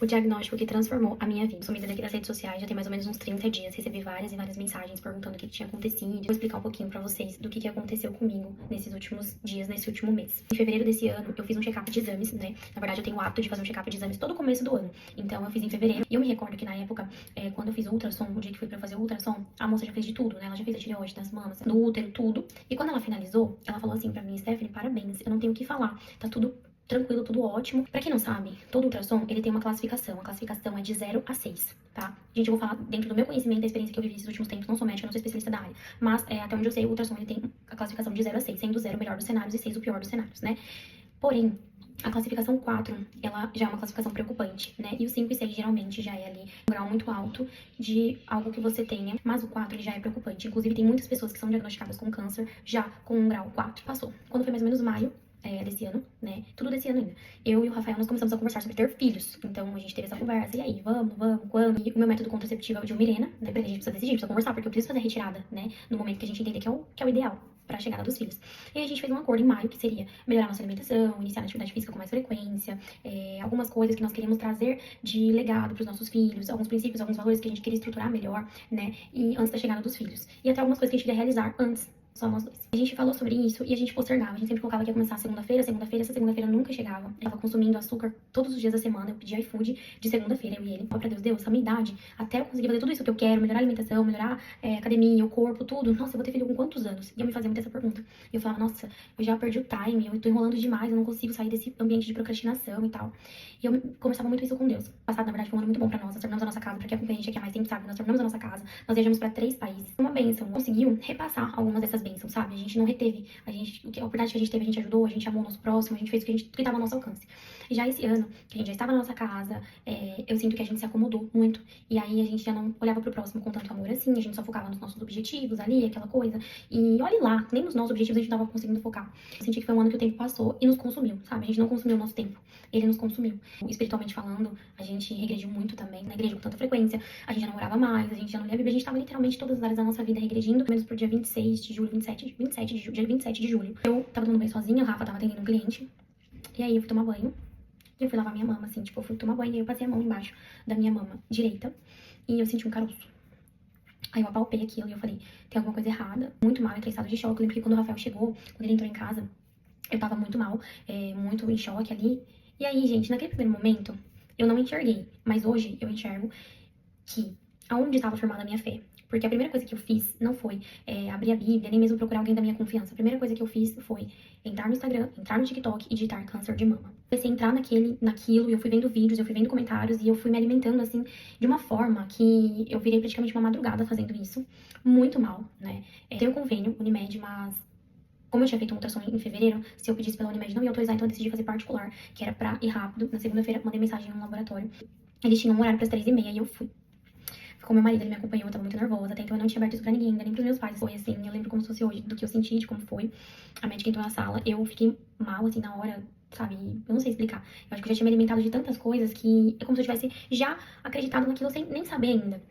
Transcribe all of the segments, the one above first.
O diagnóstico que transformou a minha vida. Sumida daqui das redes sociais, já tem mais ou menos uns 30 dias. Recebi várias e várias mensagens perguntando o que tinha acontecido. Vou explicar um pouquinho pra vocês do que aconteceu comigo nesses últimos dias, nesse último mês. Em fevereiro desse ano, eu fiz um check-up de exames, né? Na verdade, eu tenho o hábito de fazer um check-up de exames todo começo do ano. Então, eu fiz em fevereiro. E eu me recordo que na época, quando eu fiz o ultrassom, o dia que fui pra fazer o ultrassom, a moça já fez de tudo, né? Ela já fez a tireoide das mamas, do útero, tudo. E quando ela finalizou, ela falou assim pra mim: Stephanie, parabéns, eu não tenho o que falar. Tá tudo tranquilo, tudo ótimo. Pra quem não sabe, todo ultrassom, ele tem uma classificação. A classificação é de 0 a 6, tá? Gente, eu vou falar dentro do meu conhecimento, da experiência que eu vivi nesses últimos tempos. Não sou médica, não sou especialista da área. Mas, até onde eu sei, o ultrassom, ele tem a classificação de 0 a 6, sendo 0 o melhor dos cenários e 6 o pior dos cenários, né? Porém, a classificação 4, ela já é uma classificação preocupante, né? E o 5 e 6 geralmente já é ali um grau muito alto de algo que você tenha. Mas o 4, ele já é preocupante. Inclusive, tem muitas pessoas que são diagnosticadas com câncer já com um grau 4. Passou. Quando foi mais ou menos maio desse ano, né? Tudo desse ano ainda. Eu e o Rafael, nós começamos a conversar sobre ter filhos. Então, a gente teve essa conversa. E aí, vamos, quando? E o meu método contraceptivo é o de Mirena, né? Porque a gente precisa decidir, precisa conversar, porque eu preciso fazer a retirada, né? No momento que a gente entender que é o ideal para a chegada dos filhos. E aí a gente fez um acordo em maio, que seria melhorar nossa alimentação, iniciar a atividade física com mais frequência, algumas coisas que nós queríamos trazer de legado para os nossos filhos, alguns princípios, alguns valores que a gente queria estruturar melhor, né? E antes da chegada dos filhos. E até algumas coisas que a gente queria realizar antes. Só nós dois. A gente falou sobre isso e a gente postergava. A gente sempre colocava que ia começar segunda-feira, essa segunda-feira nunca chegava. Eu tava consumindo açúcar todos os dias da semana. Eu pedia iFood de segunda-feira, eu e ele. Ó, pra Deus, essa minha idade, até eu conseguir fazer tudo isso que eu quero, melhorar a alimentação, melhorar academia, o corpo, tudo. Nossa, eu vou ter filho com quantos anos? E eu me fazia muito essa pergunta. E eu falava, nossa, eu já perdi o time, eu tô enrolando demais, eu não consigo sair desse ambiente de procrastinação e tal. E eu conversava muito isso com Deus. O passado, na verdade, foi um ano muito bom pra nós. Nós terminamos a nossa casa, pra quem acompanha a gente aqui há mais tempo, sabe? Nós terminamos a nossa casa, nós viajamos pra 3 países. Uma bênção. Conseguiu repassar algumas dessas bênçãos, sabe? A gente não reteve. A oportunidade que a gente teve, a gente ajudou, a gente amou o nosso próximo, a gente fez o que estava ao nosso alcance. E já esse ano, que a gente já estava na nossa casa, eu sinto que a gente se acomodou muito. E aí a gente já não olhava pro próximo com tanto amor assim, a gente só focava nos nossos objetivos ali, aquela coisa. E olhe lá, nem nos nossos objetivos a gente tava conseguindo focar. Eu senti que foi um ano que o tempo passou e nos consumiu, sabe? A gente não consumiu o nosso tempo, ele nos consumiu. Espiritualmente falando, a gente regrediu muito também, na igreja com tanta frequência, a gente já não orava mais, a gente já não lia a Bíblia, a gente tava literalmente todas as áreas da nossa vida regredindo, menos pro dia 26 de julho, dia 27 de julho. Eu tava tomando banho sozinha, o Rafa tava atendendo um cliente, e aí eu fui tomar banho, e eu fui lavar minha mama, assim, tipo, eu fui tomar banho, e aí eu passei a mão embaixo da minha mama direita, e eu senti um caroço. Aí eu apalpei aquilo e eu falei, tem alguma coisa errada, muito mal, eu entrei em estado de choque. Eu lembro que quando o Rafael chegou, quando ele entrou em casa, eu tava muito mal, muito em choque ali. E aí, gente, naquele primeiro momento, eu não enxerguei, mas hoje eu enxergo que aonde estava formada a minha fé. Porque a primeira coisa que eu fiz não foi abrir a Bíblia, nem mesmo procurar alguém da minha confiança. A primeira coisa que eu fiz foi entrar no Instagram, entrar no TikTok e digitar câncer de mama. Comecei a entrar naquilo, e eu fui vendo vídeos, eu fui vendo comentários, e eu fui me alimentando, assim, de uma forma que eu virei praticamente uma madrugada fazendo isso. Muito mal, né? Tenho convênio, Unimed, mas como eu tinha feito um ultrassom em fevereiro, se eu pedisse pela Unimed não ia autorizar, então eu decidi fazer particular, que era pra ir rápido. Na segunda-feira, mandei mensagem no laboratório. Eles tinham um horário pras 3h30 e eu fui. Ficou meu marido, ele me acompanhou, eu tava muito nervosa, até então eu não tinha aberto isso pra ninguém, ainda nem pros meus pais. Foi assim, eu lembro como se fosse hoje, do que eu senti, de como foi. A médica entrou na sala, eu fiquei mal, assim, na hora, sabe? Eu não sei explicar. Eu acho que eu já tinha me alimentado de tantas coisas que é como se eu tivesse já acreditado naquilo sem nem saber ainda.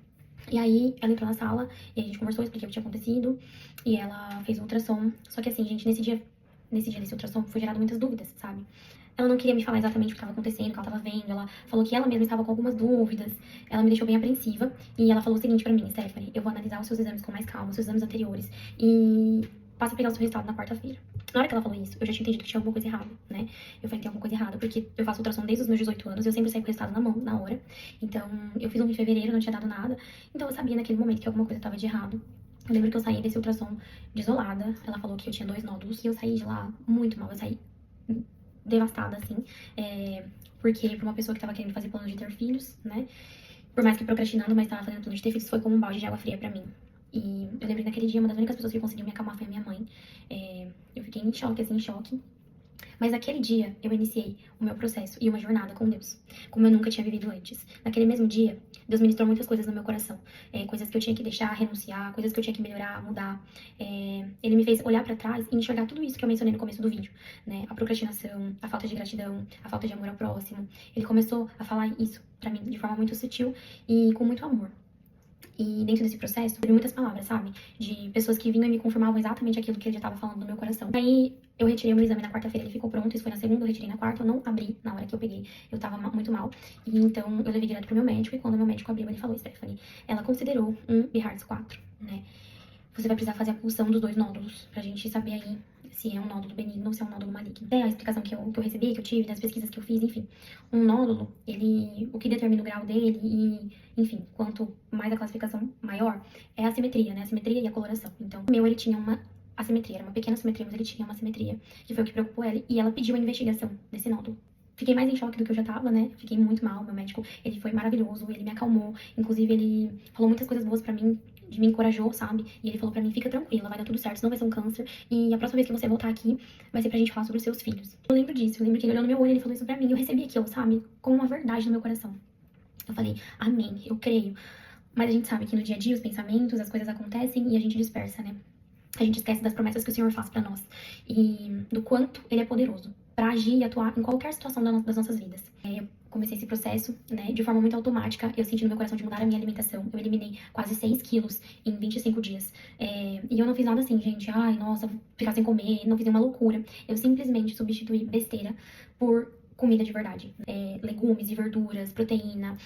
E aí, ela entrou na sala, e a gente conversou, expliquei o que tinha acontecido, e ela fez o ultrassom. Só que assim, gente, nesse ultrassom, foi gerado muitas dúvidas, sabe? Ela não queria me falar exatamente o que estava acontecendo, o que ela estava vendo. Ela falou que ela mesma estava com algumas dúvidas. Ela me deixou bem apreensiva. E ela falou o seguinte pra mim: Stephanie, eu vou analisar os seus exames com mais calma, os seus exames anteriores. E passa a pegar o seu resultado na quarta-feira. Na hora que ela falou isso, eu já tinha entendido que tinha alguma coisa errada, né? Eu falei, tem alguma coisa errada, porque eu faço ultrassom desde os meus 18 anos, eu sempre saio com o resultado na mão, na hora. Então, eu fiz um em fevereiro, não tinha dado nada. Então, eu sabia naquele momento que alguma coisa estava de errado. Eu lembro que eu saí desse ultrassom desolada. Ela falou que eu tinha 2 nódulos e eu saí de lá muito mal. Eu saí devastada, assim, porque pra uma pessoa que tava querendo fazer plano de ter filhos, né, por mais que procrastinando, mas tava fazendo plano de ter filhos, foi como um balde de água fria pra mim. E eu lembro que naquele dia, uma das únicas pessoas que conseguiu me acalmar foi a minha mãe. Eu fiquei em choque, assim, em choque. Mas naquele dia, eu iniciei o meu processo e uma jornada com Deus, como eu nunca tinha vivido antes. Naquele mesmo dia, Deus ministrou muitas coisas no meu coração. Coisas que eu tinha que deixar, renunciar, coisas que eu tinha que melhorar, mudar. Ele me fez olhar pra trás e enxergar tudo isso que eu mencionei no começo do vídeo, né? A procrastinação, a falta de gratidão, a falta de amor ao próximo. Ele começou a falar isso pra mim de forma muito sutil e com muito amor. E dentro desse processo, teve muitas palavras, sabe? De pessoas que vinham e me confirmavam exatamente aquilo que ele já tava falando no meu coração. Aí eu retirei o meu exame na quarta-feira, ele ficou pronto, isso foi na segunda, eu retirei na quarta, eu não abri na hora que eu peguei, eu tava muito mal. E então eu levei direto pro meu médico, e quando o meu médico abriu, ele falou: Stephanie, ela considerou um Behards 4, né? Você vai precisar fazer a punção dos 2 nódulos, pra gente saber aí se é um nódulo benigno ou se é um nódulo maligno. É a explicação que eu recebi, que eu tive, das pesquisas que eu fiz, enfim. Um nódulo, o que determina o grau dele e, enfim, quanto mais a classificação maior, é a simetria, né? A simetria e a coloração. Então, o meu, ele tinha uma assimetria, era uma pequena simetria, mas ele tinha uma simetria, que foi o que preocupou ela, e ela pediu a investigação desse nódulo. Fiquei mais em choque do que eu já tava, né? Fiquei muito mal. Meu médico, ele foi maravilhoso, ele me acalmou. Inclusive, ele falou muitas coisas boas pra mim, me encorajou, sabe? E ele falou pra mim: fica tranquila, vai dar tudo certo, não vai ser um câncer. E a próxima vez que você voltar aqui, vai ser pra gente falar sobre os seus filhos. Eu lembro disso, eu lembro que ele olhou no meu olho e ele falou isso pra mim. Eu recebi aquilo, sabe? Como uma verdade no meu coração. Eu falei: amém, eu creio. Mas a gente sabe que no dia a dia os pensamentos, as coisas acontecem e a gente dispersa, né? A gente esquece das promessas que o Senhor faz pra nós. E do quanto Ele é poderoso pra agir e atuar em qualquer situação das nossas vidas. Eu comecei esse processo, né, de forma muito automática. Eu senti no meu coração de mudar a minha alimentação. Eu eliminei quase 6 quilos em 25 dias. E eu não fiz nada assim, gente. Ai, nossa, ficar sem comer. Não fiz nenhuma loucura. Eu simplesmente substituí besteira por comida de verdade. Legumes e verduras, proteína,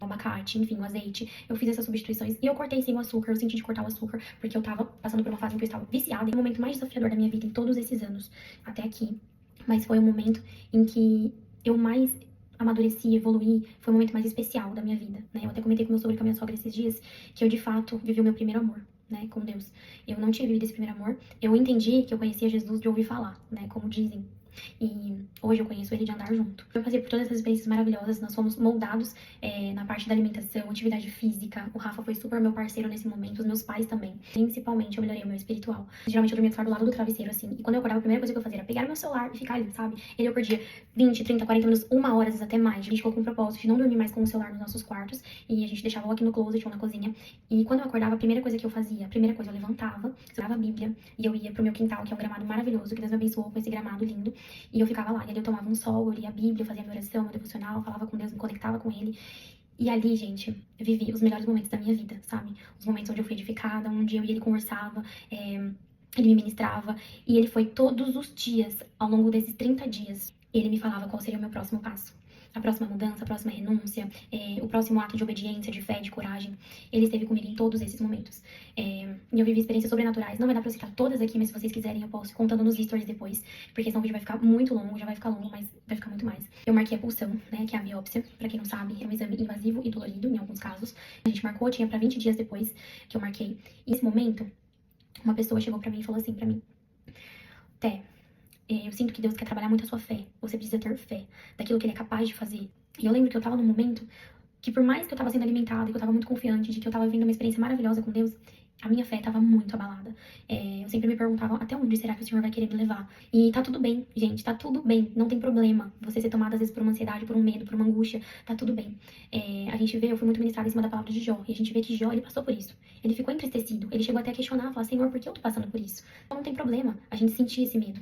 o abacate, enfim, o azeite. Eu fiz essas substituições e eu cortei sim o açúcar. Eu senti de cortar o açúcar porque eu tava passando por uma fase em que eu estava viciada. E o momento mais desafiador da minha vida em todos esses anos até aqui. Mas foi o momento em que eu mais amadureci, evoluí. Foi o momento mais especial da minha vida, né? Eu até comentei com meu sogro e com a minha sogra esses dias que eu, de fato, vivi o meu primeiro amor, né, com Deus. Eu não tinha vivido esse primeiro amor. Eu entendi que eu conhecia Jesus de ouvir falar, né, como dizem. E hoje eu conheço ele de andar junto. Eu passei por todas essas experiências maravilhosas, nós fomos moldados na parte da alimentação, atividade física. O Rafa foi super meu parceiro nesse momento, os meus pais também. Principalmente eu melhorei o meu espiritual. Geralmente eu dormia do lado do travesseiro, assim. E quando eu acordava, a primeira coisa que eu fazia era pegar meu celular e ficar ali, sabe? E eu perdia 20, 30, 40 minutos, 1 hora, às vezes até mais. A gente ficou com o propósito de não dormir mais com o celular nos nossos quartos. E a gente deixava ou aqui no closet ou na cozinha. E quando eu acordava, a primeira coisa que eu fazia, eu levantava, segurava a Bíblia e eu ia pro meu quintal, que é um gramado maravilhoso, que Deus me abençoou com esse gramado lindo. E eu ficava lá, e ali eu tomava um sol, eu lia a Bíblia, eu fazia minha oração, meu devocional, falava com Deus, me conectava com Ele. E ali, gente, eu vivi os melhores momentos da minha vida, sabe? Os momentos onde eu fui edificada, onde eu e ele conversava, ele me ministrava. E ele foi todos os dias, ao longo desses 30 dias, ele me falava qual seria o meu próximo passo. A próxima mudança, a próxima renúncia, o próximo ato de obediência, de fé, de coragem. Ele esteve comigo em todos esses momentos. E eu vivi experiências sobrenaturais. Não vai dar pra eu citar todas aqui, mas se vocês quiserem eu posso ir contando nos stories depois. Porque senão o vídeo vai ficar muito longo, já vai ficar longo, mas vai ficar muito mais. Eu marquei a pulsão, né, que é a biópsia. Pra quem não sabe, é um exame invasivo e dolorido em alguns casos. A gente marcou, tinha pra 20 dias depois que eu marquei. E nesse momento, uma pessoa chegou pra mim e falou assim pra mim: Té, eu sinto que Deus quer trabalhar muito a sua fé. Você precisa ter fé daquilo que Ele é capaz de fazer. E eu lembro que eu tava num momento que, por mais que eu tava sendo alimentada, que eu tava muito confiante de que eu tava vivendo uma experiência maravilhosa com Deus, a minha fé tava muito abalada. Eu sempre me perguntava até onde será que o Senhor vai querer me levar. E tá tudo bem, gente, tá tudo bem. Não tem problema você ser tomada às vezes por uma ansiedade, por um medo, por uma angústia. Tá tudo bem. A gente vê, eu fui muito ministrada em cima da palavra de Jó. E a gente vê que Jó, ele passou por isso. Ele ficou entristecido. Ele chegou até a questionar, falar: Senhor, por que eu tô passando por isso? Então não tem problema a gente sentir esse medo.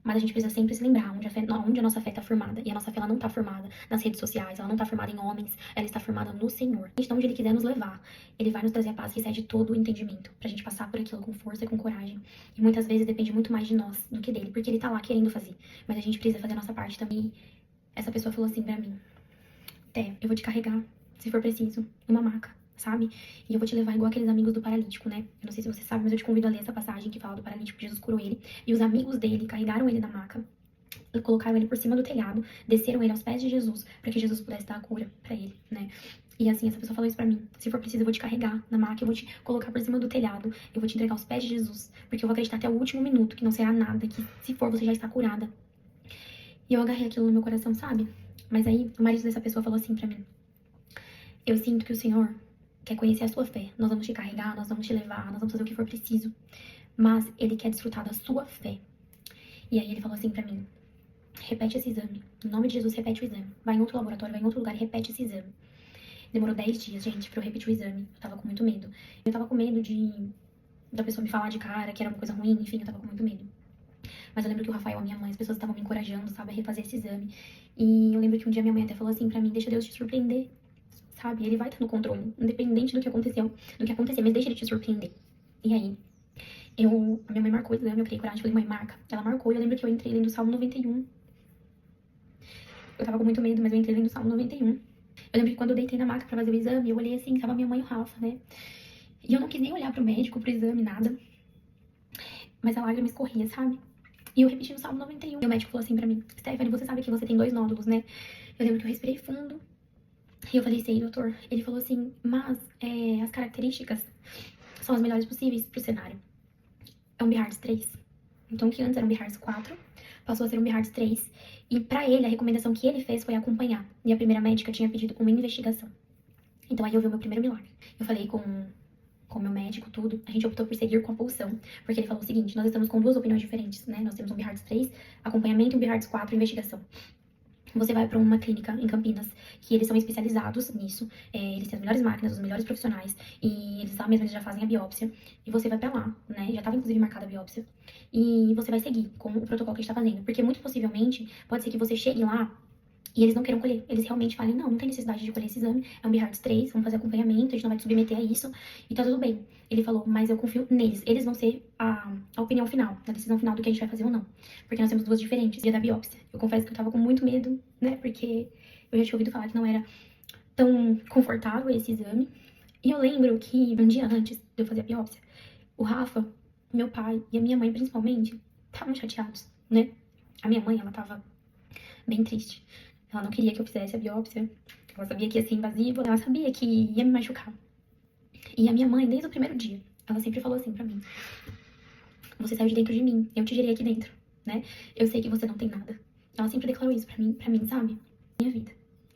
Mas a gente precisa sempre se lembrar onde a nossa fé está firmada. E a nossa fé, ela não está firmada nas redes sociais, ela não está firmada em homens, ela está firmada no Senhor. Então, onde Ele quiser nos levar, Ele vai nos trazer a paz que excede todo o entendimento, pra gente passar por aquilo com força e com coragem. E muitas vezes depende muito mais de nós do que dele, porque Ele tá lá querendo fazer. Mas a gente precisa fazer a nossa parte também. Essa pessoa falou assim pra mim: Té, eu vou te carregar, se for preciso, numa maca, sabe? E eu vou te levar igual aqueles amigos do paralítico, né? Eu não sei se você sabe, mas eu te convido a ler essa passagem que fala do paralítico, que Jesus curou ele. E os amigos dele carregaram ele na maca, colocaram ele por cima do telhado, desceram ele aos pés de Jesus, para que Jesus pudesse dar a cura pra ele, né? E assim, essa pessoa falou isso pra mim: se for preciso, eu vou te carregar na maca, eu vou te colocar por cima do telhado, eu vou te entregar aos pés de Jesus, porque eu vou acreditar até o último minuto que não será nada, que se for, você já está curada. E eu agarrei aquilo no meu coração, sabe? Mas aí, o marido dessa pessoa falou assim pra mim: eu sinto que o Senhor quer conhecer a sua fé. Nós vamos te carregar, nós vamos te levar, nós vamos fazer o que for preciso. Mas Ele quer desfrutar da sua fé. E aí ele falou assim pra mim: repete esse exame. Em nome de Jesus, repete o exame. Vai em outro laboratório, vai em outro lugar e repete esse exame. Demorou 10 dias, gente, pra eu repetir o exame. Eu tava com muito medo. Eu tava com medo da pessoa me falar de cara que era uma coisa ruim, enfim, eu tava com muito medo. Mas eu lembro que o Rafael, a minha mãe, as pessoas estavam me encorajando, sabe, a refazer esse exame. E eu lembro que um dia minha mãe até falou assim pra mim: deixa Deus te surpreender. sabe? Ele vai estar no controle, independente do que aconteceu, do que acontecer, mas deixa ele te surpreender. E aí, a minha mãe marcou o exame, eu criei coragem, falei, mãe, marca. Ela marcou e eu lembro que eu entrei lendo o Salmo 91. Eu tava com muito medo, mas eu entrei lendo o Salmo 91. Eu lembro que quando eu deitei na maca pra fazer o exame, eu olhei assim, tava minha mãe e o Rafa, né? E eu não quis nem olhar pro médico, pro exame, nada. Mas a lágrima escorria, sabe? E eu repeti o Salmo 91. E o médico falou assim pra mim, Stephanie, você sabe que você tem 2 nódulos, né? Eu lembro que eu respirei fundo. E eu falei, sei, doutor. Ele falou assim, mas as características são as melhores possíveis pro cenário. É um Behearts 3. Então, que antes era um Behearts 4, passou a ser um Behearts 3. E pra ele, a recomendação que ele fez foi acompanhar. E a primeira médica tinha pedido uma investigação. Então, aí eu vi o meu primeiro milagre. Eu falei com o meu médico, tudo. A gente optou por seguir com a pulsão. Porque ele falou o seguinte, nós estamos com 2 opiniões diferentes, né? Nós temos um Behearts 3, acompanhamento, e um Behearts 4, investigação. Você vai para uma clínica em Campinas, que eles são especializados nisso, eles têm as melhores máquinas, os melhores profissionais, e eles lá mesmo eles já fazem a biópsia, e você vai pra lá, né, já tava inclusive marcada a biópsia, e você vai seguir com o protocolo que a gente tá fazendo, porque muito possivelmente pode ser que você chegue lá e eles não queiram colher, eles realmente falem, não tem necessidade de colher esse exame, é um Behearts 3, vamos fazer acompanhamento, a gente não vai te submeter a isso, e tá tudo bem. Ele falou, mas eu confio neles, eles vão ser a opinião final, a decisão final do que a gente vai fazer ou não. Porque nós temos 2 diferentes, dia da biópsia. Eu confesso que eu tava com muito medo, né, porque eu já tinha ouvido falar que não era tão confortável esse exame. E eu lembro que um dia antes de eu fazer a biópsia, o Rafa, meu pai e a minha mãe principalmente, estavam chateados, né. A minha mãe, ela tava bem triste. Ela não queria que eu fizesse a biópsia. Ela sabia que ia ser invasivo, ela sabia que ia me machucar. E a minha mãe, desde o primeiro dia, ela sempre falou assim pra mim, você saiu de dentro de mim, eu te gerei aqui dentro, né? Eu sei que você não tem nada. Ela sempre declarou isso pra mim, sabe? Minha vida.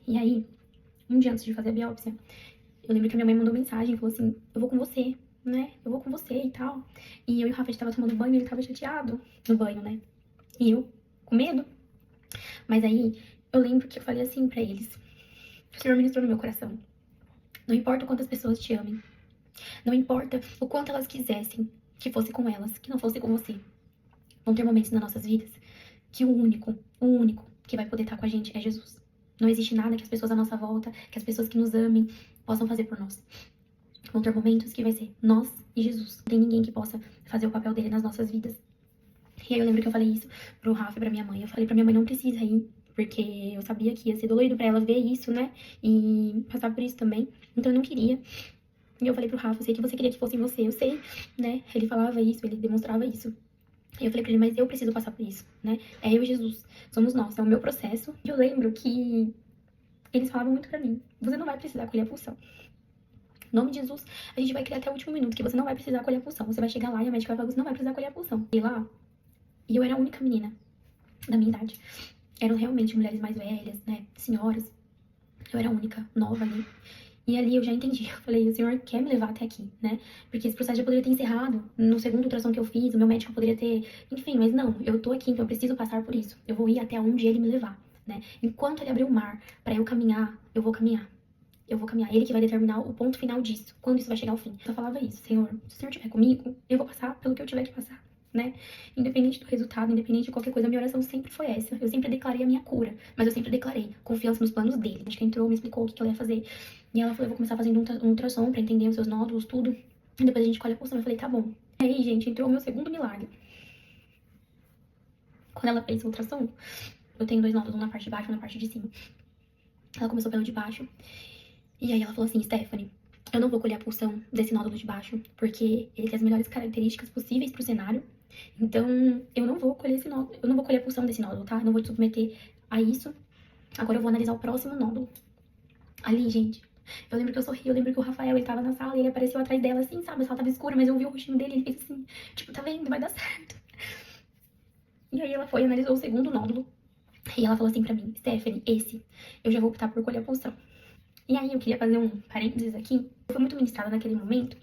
E aí, um dia antes de fazer a biópsia, eu lembro que a minha mãe mandou mensagem, falou assim, eu vou com você, né? Eu vou com você e tal. E eu e o Rafa, a gente tava tomando banho, ele tava chateado no banho, né? E eu, com medo. Mas aí, eu lembro que eu falei assim pra eles, o Senhor ministrou no meu coração. Não importa o quanto as pessoas te amem. Não importa o quanto elas quisessem que fosse com elas, que não fosse com você. Vão ter momentos nas nossas vidas que o único que vai poder estar com a gente é Jesus. Não existe nada que as pessoas à nossa volta, que as pessoas que nos amem, possam fazer por nós. Vão ter momentos que vai ser nós e Jesus. Não tem ninguém que possa fazer o papel dele nas nossas vidas. E aí eu lembro que eu falei isso pro Rafa e pra minha mãe. Eu falei pra minha mãe, não precisa ir, porque eu sabia que ia ser dolorido pra ela ver isso, né? E passar por isso também. Então eu não queria. E eu falei pro Rafa, eu sei que você queria que fosse você, eu sei, né? Ele falava isso, ele demonstrava isso. E eu falei pra ele, mas eu preciso passar por isso, né? É eu e Jesus, somos nós, é o meu processo. E eu lembro que eles falavam muito pra mim, você não vai precisar colher a pulsão. Em nome de Jesus, a gente vai criar até o último minuto, que você não vai precisar colher a pulsão. Você vai chegar lá e a médica vai falar, você não vai precisar colher a pulsão. E lá, e eu era a única menina da minha idade. Eram realmente mulheres mais velhas, né? Senhoras. Eu era a única, nova ali. E ali eu já entendi. Eu falei, o senhor quer me levar até aqui, né? Porque esse processo já poderia ter encerrado. No segundo ultrassom que eu fiz, o meu médico poderia ter... Enfim, mas não, eu tô aqui, então eu preciso passar por isso. Eu vou ir até onde ele me levar, né? Enquanto ele abrir o mar pra eu caminhar, eu vou caminhar. Eu vou caminhar. Ele que vai determinar o ponto final disso. Quando isso vai chegar ao fim. Eu falava isso, Senhor, se o Senhor estiver comigo, eu vou passar pelo que eu tiver que passar, né? Independente do resultado, independente de qualquer coisa, a minha oração sempre foi essa. Eu sempre declarei a minha cura, mas eu sempre declarei confiança nos planos dele. A gente entrou, me explicou o que ela ia fazer. E ela falou, eu vou começar fazendo um ultrassom pra entender os seus nódulos, tudo. E depois a gente colhe a pulsão. Eu falei, tá bom. E aí, gente, entrou o meu segundo milagre. Quando ela fez o ultrassom, eu tenho 2 nódulos, um na parte de baixo e um na parte de cima. Ela começou pelo de baixo. E aí ela falou assim, Stephanie, eu não vou colher a pulsão desse nódulo de baixo, porque ele tem as melhores características possíveis pro cenário. Então, eu não vou colher esse nódulo, eu não vou colher a pulsão desse nódulo, tá? Eu não vou te submeter a isso. Agora eu vou analisar o próximo nódulo. Ali, gente, eu lembro que eu sorri, eu lembro que o Rafael, ele tava na sala e ele apareceu atrás dela, assim, sabe? A sala tava escura, mas eu vi o rostinho dele, ele fez assim, tipo, tá vendo? Vai dar certo. E aí ela foi e analisou o segundo nódulo. E ela falou assim pra mim, Stephanie, esse, eu já vou optar por colher a pulsão. E aí eu queria fazer um parênteses aqui. Eu fui muito ministrada naquele momento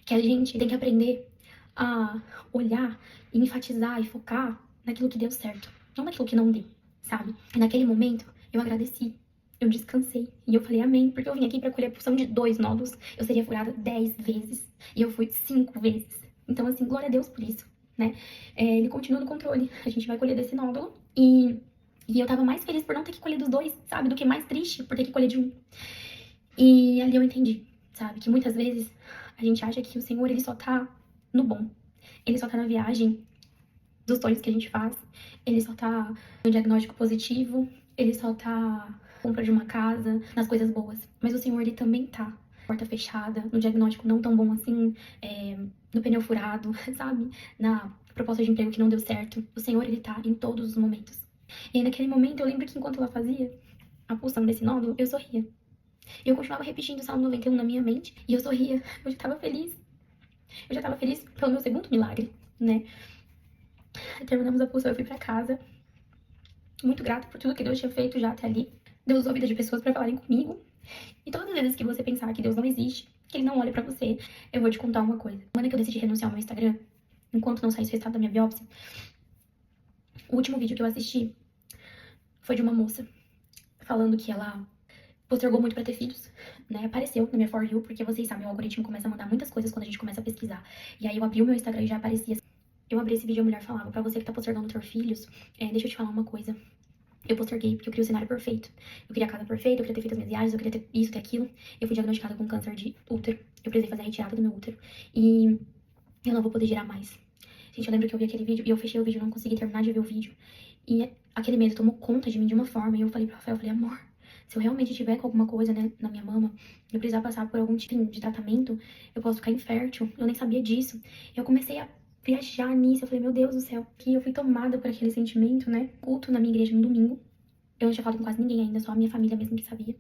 que a gente tem que aprender a olhar e enfatizar e focar naquilo que deu certo, não naquilo que não deu, sabe? E naquele momento eu agradeci, eu descansei e eu falei amém, porque eu vim aqui pra colher a pulsão de 2 nódulos, eu seria furada 10 vezes e eu fui 5 vezes. Então assim, glória a Deus por isso, né? Ele continua no controle, a gente vai colher desse nódulo e eu tava mais feliz por não ter que colher dos 2, sabe? Do que mais triste por ter que colher de um. E ali eu entendi, sabe? Que muitas vezes a gente acha que o Senhor, ele só tá no bom. Ele só tá na viagem dos sonhos que a gente faz. Ele só tá no diagnóstico positivo. Ele só tá na compra de uma casa, nas coisas boas. Mas o Senhor, ele também tá. Porta fechada, no diagnóstico não tão bom assim, no pneu furado, sabe? Na proposta de emprego que não deu certo. O Senhor, ele tá em todos os momentos. E aí, naquele momento, eu lembro que enquanto ela fazia a pulsão desse nódulo, eu sorria. Eu continuava repetindo o Salmo 91 na minha mente e eu sorria. Eu já tava feliz. Eu já tava feliz pelo meu segundo milagre, né? Terminamos a pulsão, eu fui pra casa, muito grata por tudo que Deus tinha feito já até ali. Deus usou a vida de pessoas pra falarem comigo. E todas as vezes que você pensar que Deus não existe, que Ele não olha pra você, eu vou te contar uma coisa. Quando que eu decidi renunciar ao meu Instagram, enquanto não saísse o resultado da minha biópsia, o último vídeo que eu assisti foi de uma moça falando que ela postergou muito pra ter filhos, né? Apareceu na minha For You, porque vocês sabem, o algoritmo começa a mandar muitas coisas quando a gente começa a pesquisar. E aí eu abri o meu Instagram e já aparecia. Eu abri esse vídeo e a mulher falava, pra você que tá postergando ter filhos, deixa eu te falar uma coisa. Eu posterguei porque eu queria o cenário perfeito. Eu queria a casa perfeita, eu queria ter feito as minhas viagens, eu queria ter isso, ter aquilo. Eu fui diagnosticada com câncer de útero. Eu precisei fazer a retirada do meu útero. E eu não vou poder gerar mais. Gente, eu lembro que eu vi aquele vídeo e eu fechei o vídeo, não consegui terminar de ver o vídeo. E aquele medo tomou conta de mim de uma forma. E eu falei pro Rafael, eu falei, amor, se eu realmente tiver com alguma coisa, né, na minha mama, eu precisar passar por algum tipo de tratamento, eu posso ficar infértil. Eu nem sabia disso. Eu comecei a viajar nisso. Eu falei, meu Deus do céu. Que eu fui tomada por aquele sentimento, né? Culto na minha igreja no domingo. Eu não tinha falado com quase ninguém ainda, só a minha família mesmo que sabia.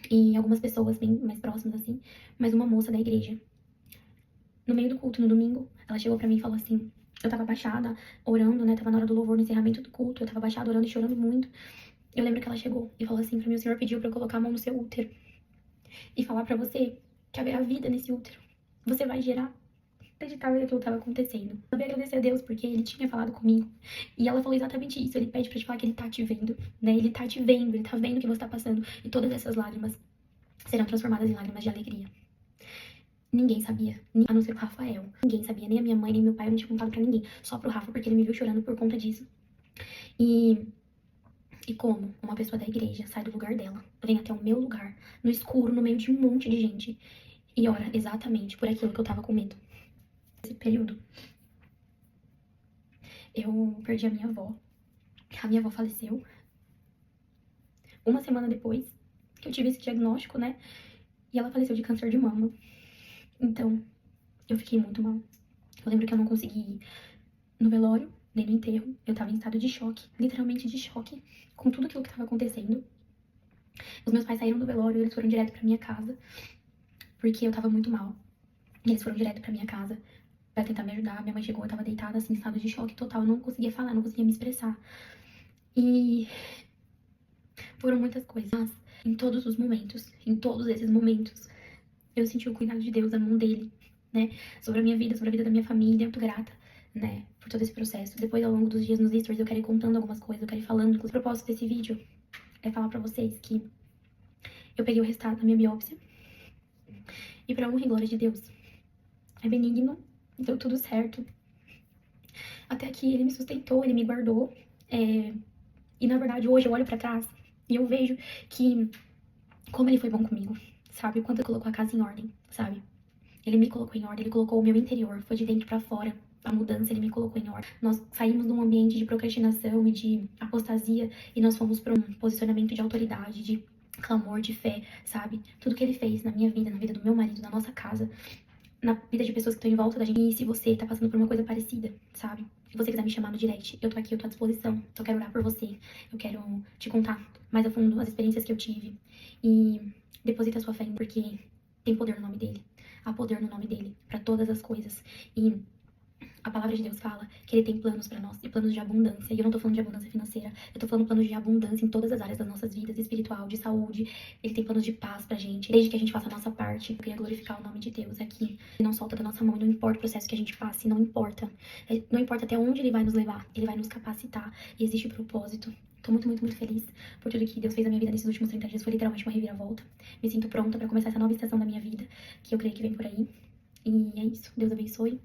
E algumas pessoas bem mais próximas, assim. Mas uma moça da igreja. No meio do culto, no domingo, ela chegou pra mim e falou assim... Eu tava baixada, orando, né? Tava na hora do louvor, no encerramento do culto. Eu tava baixada, orando e chorando muito. Eu lembro que ela chegou e falou assim pra mim... O Senhor pediu pra eu colocar a mão no seu útero. E falar pra você que haverá vida nesse útero. Você vai gerar. Acreditava que aquilo estava acontecendo. Eu sabia agradecer a Deus porque Ele tinha falado comigo. E ela falou exatamente isso. Ele pede pra te falar que Ele tá te vendo, né? Ele tá te vendo, Ele tá vendo o que você tá passando. E todas essas lágrimas serão transformadas em lágrimas de alegria. Ninguém sabia, a não ser o Rafael. Ninguém sabia, nem a minha mãe, nem meu pai, eu não tinha contado pra ninguém. Só pro Rafa, porque ele me viu chorando por conta disso. E como uma pessoa da igreja sai do lugar dela, vem até o meu lugar, no escuro, no meio de um monte de gente, e ora exatamente por aquilo que eu tava com medo. Nesse período, eu perdi a minha avó. A minha avó faleceu uma semana depois que eu tive esse diagnóstico, né? E ela faleceu de câncer de mama. Então, eu fiquei muito mal. Eu lembro que eu não consegui ir no velório, nem no enterro. Eu tava em estado de choque, literalmente de choque, com tudo aquilo que tava acontecendo. Os meus pais saíram do velório e eles foram direto pra minha casa, porque eu tava muito mal. E eles foram direto pra minha casa pra tentar me ajudar. Minha mãe chegou, eu tava deitada, assim, em estado de choque total. Eu não conseguia falar, não conseguia me expressar. E foram muitas coisas. Mas, em todos os momentos, em todos esses momentos, eu senti o cuidado de Deus, a mão dele, né? Sobre a minha vida, sobre a vida da minha família. Muito grata, né? Por todo esse processo. Depois, ao longo dos dias nos stories, eu quero ir contando algumas coisas, eu quero ir falando. O propósito desse vídeo é falar pra vocês que eu peguei o resultado da minha biópsia. E pra honra e glória de Deus, é benigno, deu tudo certo. Até que ele me sustentou, ele me guardou. E na verdade, hoje eu olho pra trás e eu vejo que como ele foi bom comigo, sabe? Quanto ele colocou a casa em ordem, sabe? Ele me colocou em ordem, ele colocou o meu interior, foi de dentro pra fora. A mudança, ele me colocou em ordem. Nós saímos de um ambiente de procrastinação e de apostasia e nós fomos pra um posicionamento de autoridade, de clamor, de fé, sabe? Tudo que ele fez na minha vida, na vida do meu marido, na nossa casa, na vida de pessoas que estão em volta da gente. E se você tá passando por uma coisa parecida, sabe? Se você quiser me chamar no direct, eu tô aqui, eu tô à disposição. Eu quero orar por você. Eu quero te contar mais a fundo as experiências que eu tive. E deposita a sua fé em mim, porque tem poder no nome dele. Há poder no nome dele pra todas as coisas. E a palavra de Deus fala que ele tem planos pra nós, e planos de abundância. E eu não tô falando de abundância financeira, eu tô falando planos de abundância em todas as áreas das nossas vidas, espiritual, de saúde. Ele tem planos de paz pra gente, desde que a gente faça a nossa parte. Eu queria glorificar o nome de Deus aqui. Ele não solta da nossa mão, e não importa o processo que a gente passe, não importa. Não importa até onde ele vai nos levar, ele vai nos capacitar. E existe propósito. Tô muito, muito, muito feliz por tudo que Deus fez na minha vida nesses últimos 30 dias. Foi literalmente uma reviravolta. Me sinto pronta pra começar essa nova estação da minha vida, que eu creio que vem por aí. E é isso. Deus abençoe.